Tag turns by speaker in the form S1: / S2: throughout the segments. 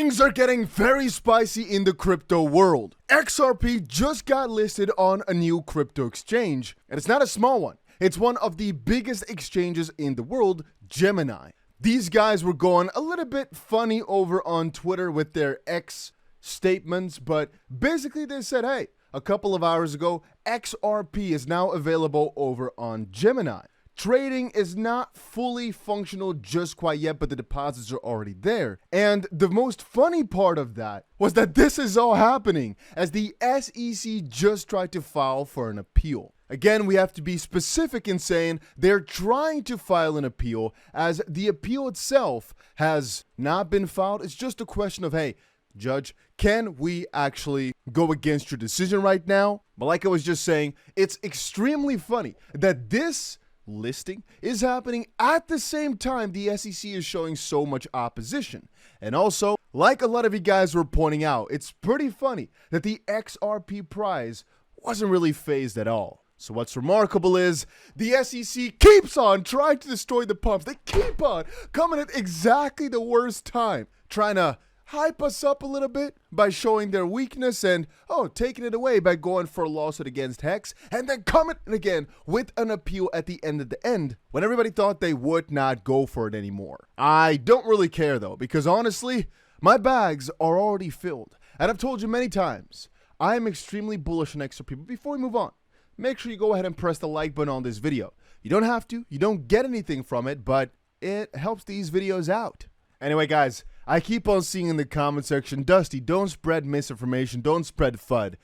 S1: Things are getting very spicy in the crypto world. XRP just got listed on a new crypto exchange, and it's not a small one. It's one of the biggest exchanges in the world, Gemini. These guys were going a little bit funny over on Twitter with their X statements, but basically they said, hey, a couple of hours ago, XRP is now available over on Gemini. Trading is not fully functional just quite yet, but the deposits are already there. And the most funny part of that was that this is all happening as the SEC just tried to file for an appeal. Again, we have to be specific in saying they're trying to file an appeal, as the appeal itself has not been filed. It's just a question of, hey, Judge, can we actually go against your decision right now? But like I was just saying, it's extremely funny that this listing is happening at the same time the SEC is showing so much opposition. And also, like a lot of you guys were pointing out, it's pretty funny that the XRP price wasn't really phased at all. So what's remarkable is the SEC keeps on trying to destroy the pumps. They keep on coming at exactly the worst time, trying to hype us up a little bit by showing their weakness and, taking it away by going for a lawsuit against Hex, and then coming again with an appeal at the end of the end when everybody thought they would not go for it anymore. I don't really care though, because honestly, my bags are already filled. And I've told you many times, I am extremely bullish on XRP. But before we move on, make sure you go ahead and press the like button on this video. You don't have to, you don't get anything from it, but it helps these videos out. Anyway, guys, I keep on seeing in the comment section, Dusty, don't spread misinformation, don't spread FUD.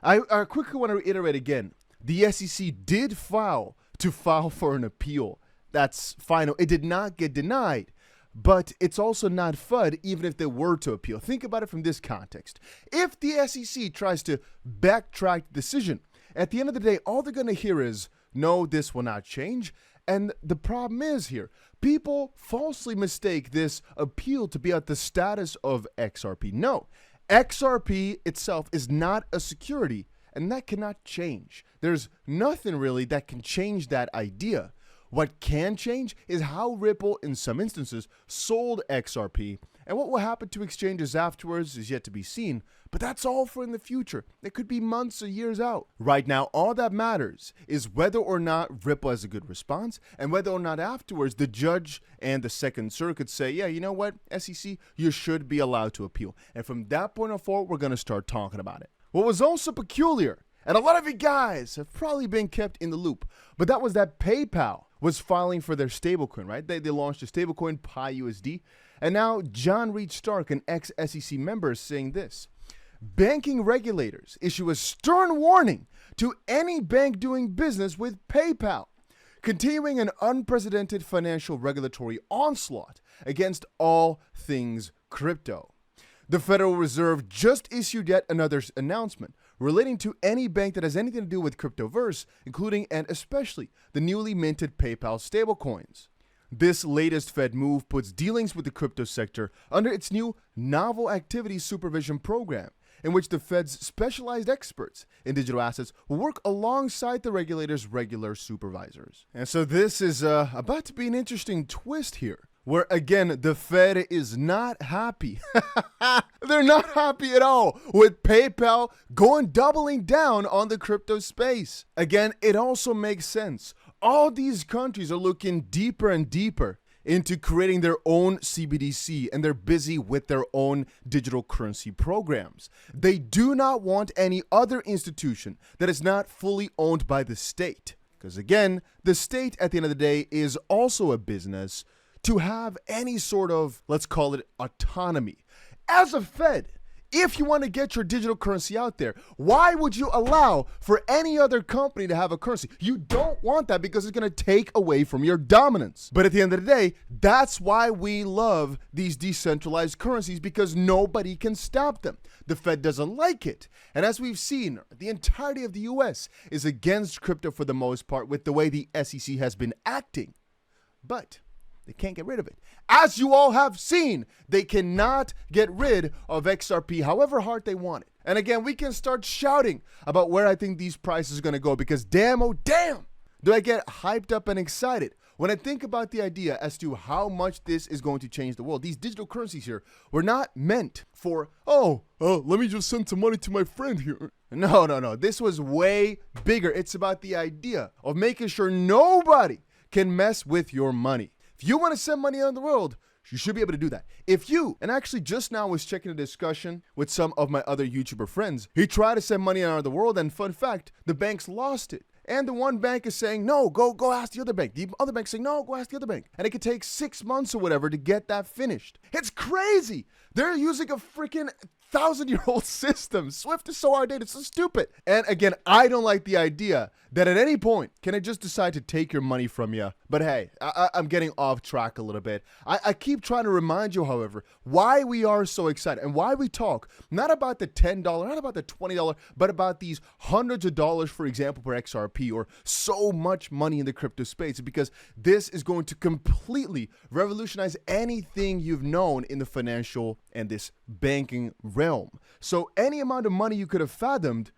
S1: I quickly want to reiterate again, the SEC did file for an appeal. That's final. It did not get denied, but it's also not FUD even if they were to appeal. Think about it from this context. If the SEC tries to backtrack the decision, at the end of the day, all they're going to hear is, no, this will not change. And the problem is here, people falsely mistake this appeal to be at the status of XRP. No, XRP itself is not a security, and that cannot change. There's nothing really that can change that idea. What can change is how Ripple, in some instances, sold XRP, and what will happen to exchanges afterwards is yet to be seen, but that's all for in the future. It could be months or years out. Right now, all that matters is whether or not Ripple has a good response, and whether or not afterwards the judge and the Second Circuit say, yeah, you know what, SEC, you should be allowed to appeal. And from that point on forward, we're going to start talking about it. What was also peculiar, and a lot of you guys have probably been kept in the loop, but that was that PayPal was filing for their stablecoin, right? They launched a stablecoin, PyUSD, and now John Reed Stark, an ex-SEC member, is saying this: banking regulators issue a stern warning to any bank doing business with PayPal, continuing an unprecedented financial regulatory onslaught against all things crypto. The Federal Reserve just issued yet another announcement relating to any bank that has anything to do with cryptoverse, including and especially the newly minted PayPal stablecoins. This latest Fed move puts dealings with the crypto sector under its new Novel Activities Supervision Program, in which the Fed's specialized experts in digital assets will work alongside the regulator's regular supervisors. And so this is about to be an interesting twist here, where again, the Fed is not happy. They're not happy at all with PayPal doubling down on the crypto space. Again, it also makes sense. All these countries are looking deeper and deeper into creating their own CBDC, and they're busy with their own digital currency programs. They do not want any other institution that is not fully owned by the state. Because again, the state at the end of the day is also a business to have any sort of, let's call it, autonomy. As a Fed, if you want to get your digital currency out there, why would you allow for any other company to have a currency? You don't want that because it's going to take away from your dominance. But at the end of the day, that's why we love these decentralized currencies, because nobody can stop them. The Fed doesn't like it. And as we've seen, the entirety of the US is against crypto for the most part with the way the SEC has been acting. But they can't get rid of it. As you all have seen, they cannot get rid of XRP however hard they want it. And again, we can start shouting about where I think these prices are going to go, because damn, oh damn, do I get hyped up and excited when I think about the idea as to how much this is going to change the world, these digital currencies here were not meant for, let me just send some money to my friend here. No. This was way bigger. It's about the idea of making sure nobody can mess with your money. If you want to send money around the world, you should be able to do that. And actually just now was checking a discussion with some of my other YouTuber friends. He tried to send money around the world, and fun fact, the banks lost it. And the one bank is saying, no, go ask the other bank. The other bank saying, no, go ask the other bank. And it could take 6 months or whatever to get that finished. It's crazy. They're using a freaking 1,000-year-old system. SWIFT is so outdated. It's so stupid. And again, I don't like the idea that at any point can it just decide to take your money from you. But hey, I'm getting off track a little bit. I keep trying to remind you, however, why we are so excited and why we talk not about the $10, not about the $20, but about these hundreds of dollars, for example, per XRP, or so much money in the crypto space, because this is going to completely revolutionize anything you've known in the financial and this banking realm. So any amount of money you could have fathomed,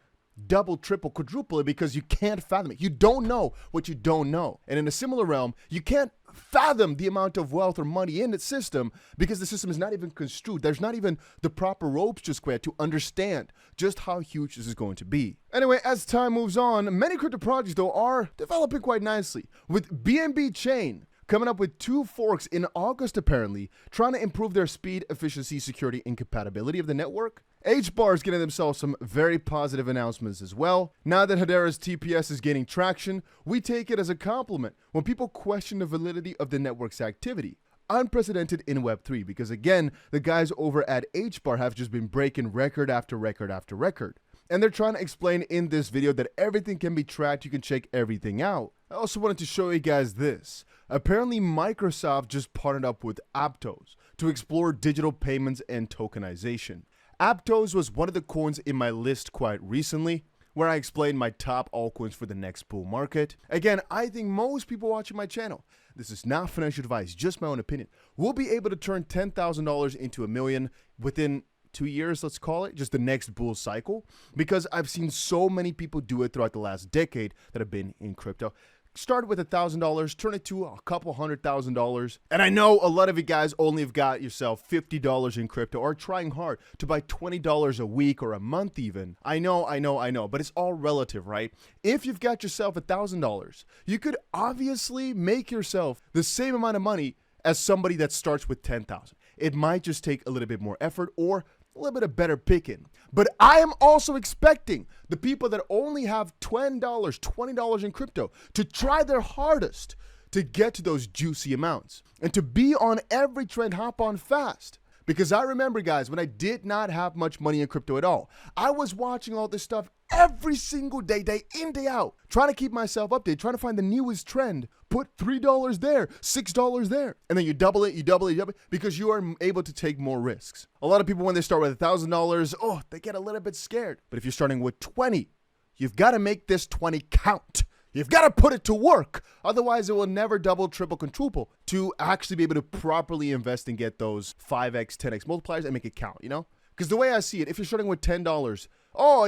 S1: double, triple, quadruple it, because you can't fathom it. You don't know what you don't know. And in a similar realm, you can't fathom the amount of wealth or money in the system because the system is not even construed. There's not even the proper ropes just square to understand just how huge this is going to be. Anyway, as time moves on, many crypto projects though are developing quite nicely, with BNB Chain coming up with 2 forks in August, apparently, trying to improve their speed, efficiency, security, and compatibility of the network. HBAR is getting themselves some very positive announcements as well. Now that Hedera's TPS is gaining traction, we take it as a compliment when people question the validity of the network's activity. Unprecedented in Web3, because again, the guys over at HBAR have just been breaking record after record after record. And they're trying to explain in this video that everything can be tracked, you can check everything out. I also wanted to show you guys this. Apparently Microsoft just partnered up with Aptos to explore digital payments and tokenization. Aptos was one of the coins in my list quite recently, where I explained my top altcoins for the next bull market. Again, I think most people watching my channel, this is not financial advice, just my own opinion, will be able to turn $10,000 into $1 million within 2 years, let's call it, just the next bull cycle, because I've seen so many people do it throughout the last decade that have been in crypto. Start with $1,000, turn it to a couple $100,000. And I know a lot of you guys only have got yourself $50 in crypto, or trying hard to buy $20 a week or a month even. I know, but it's all relative, right? If you've got yourself $1,000, you could obviously make yourself the same amount of money as somebody that starts with 10,000. It might just take a little bit more effort or a little bit of better picking. But I am also expecting the people that only have $10, $20 in crypto to try their hardest to get to those juicy amounts and to be on every trend, hop on fast. Because I remember, guys, when I did not have much money in crypto at all, I was watching all this stuff every single day, day in, day out, trying to keep myself updated, trying to find the newest trend, put $3 there, $6 there, and then you double it, because you are able to take more risks. A lot of people, when they start with $1,000, they get a little bit scared. But if you're starting with 20, you've got to make this 20 count. You've got to put it to work. Otherwise, it will never double, triple, quadruple to actually be able to properly invest and get those 5x, 10x multipliers and make it count, you know? Because the way I see it, if you're starting with $10,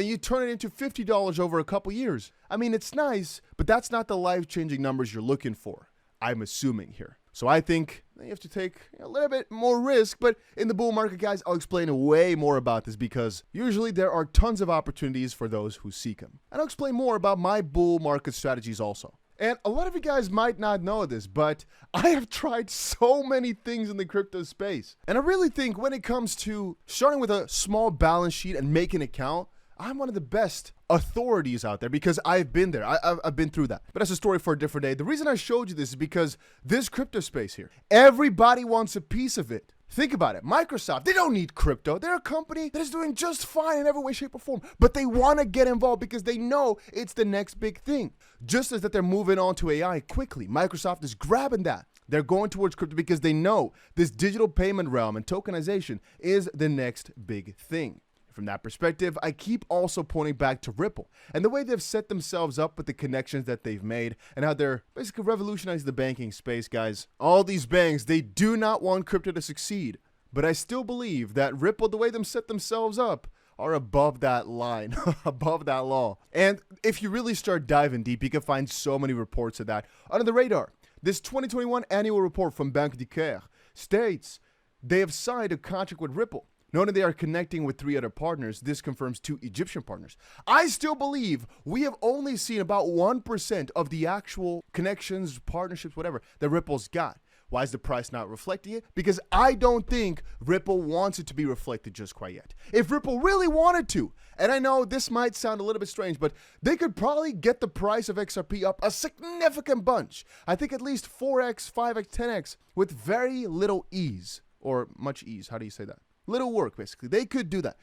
S1: you turn it into $50 over a couple years. I mean, it's nice, but that's not the life-changing numbers you're looking for, I'm assuming here. So I think you have to take a little bit more risk, but in the bull market, guys, I'll explain way more about this because usually there are tons of opportunities for those who seek them. And I'll explain more about my bull market strategies also. And a lot of you guys might not know this, but I have tried so many things in the crypto space. And I really think when it comes to starting with a small balance sheet and making it count, I'm one of the best authorities out there because I've been there. I've been through that. But that's a story for a different day. The reason I showed you this is because this crypto space here, everybody wants a piece of it. Think about it. Microsoft, they don't need crypto. They're a company that is doing just fine in every way, shape, or form. But they want to get involved because they know it's the next big thing. Just as that they're moving on to AI quickly. Microsoft is grabbing that. They're going towards crypto because they know this digital payment realm and tokenization is the next big thing. From that perspective, I keep also pointing back to Ripple and the way they've set themselves up with the connections that they've made and how they're basically revolutionizing the banking space, guys. All these banks, they do not want crypto to succeed, but I still believe that Ripple, the way they set themselves up, are above that line, above that law. And if you really start diving deep, you can find so many reports of that under the radar. This 2021 annual report from Banque du Caire states they have signed a contract with Ripple. Noting they are connecting with 3 other partners, this confirms 2 Egyptian partners. I still believe we have only seen about 1% of the actual connections, partnerships, whatever, that Ripple's got. Why is the price not reflecting it? Because I don't think Ripple wants it to be reflected just quite yet. If Ripple really wanted to, and I know this might sound a little bit strange, but they could probably get the price of XRP up a significant bunch. I think at least 4x, 5x, 10x with very little ease, or much ease. How do you say that? Little work, basically. They could do that.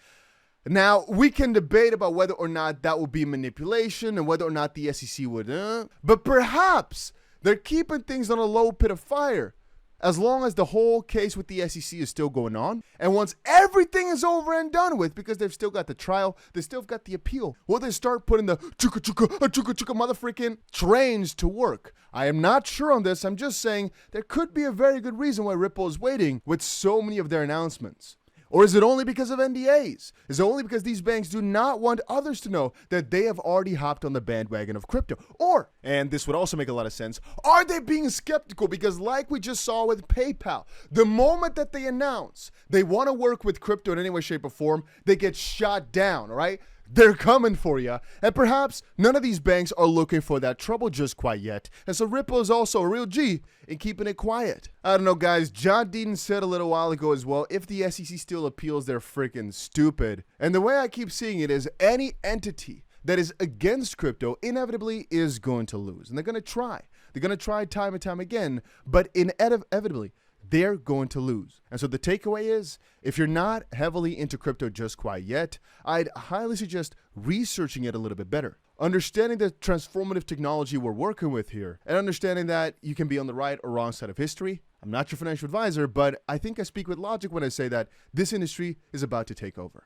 S1: Now, we can debate about whether or not that would be manipulation and whether or not the SEC would, but perhaps they're keeping things on a low pit of fire as long as the whole case with the SEC is still going on. And once everything is over and done with, because they've still got the trial, they still got the appeal, will they start putting the chuka motherfreaking trains to work? I am not sure on this. I'm just saying there could be a very good reason why Ripple is waiting with so many of their announcements. Or is it only because of NDAs? Is it only because these banks do not want others to know that they have already hopped on the bandwagon of crypto? Or, and this would also make a lot of sense, are they being skeptical? Because like we just saw with PayPal, the moment that they announce they want to work with crypto in any way, shape, or form, they get shot down, all right? They're coming for you. And perhaps none of these banks are looking for that trouble just quite yet. And so Ripple is also a real G in keeping it quiet. I don't know, guys. John Deaton said a little while ago as well, if the SEC still appeals, they're freaking stupid. And the way I keep seeing it is any entity that is against crypto inevitably is going to lose. And they're going to try. They're going to try time and time again. But inevitably, they're going to lose. And so the takeaway is, if you're not heavily into crypto just quite yet, I'd highly suggest researching it a little bit better. Understanding the transformative technology we're working with here, and understanding that you can be on the right or wrong side of history. I'm not your financial advisor, but I think I speak with logic when I say that this industry is about to take over.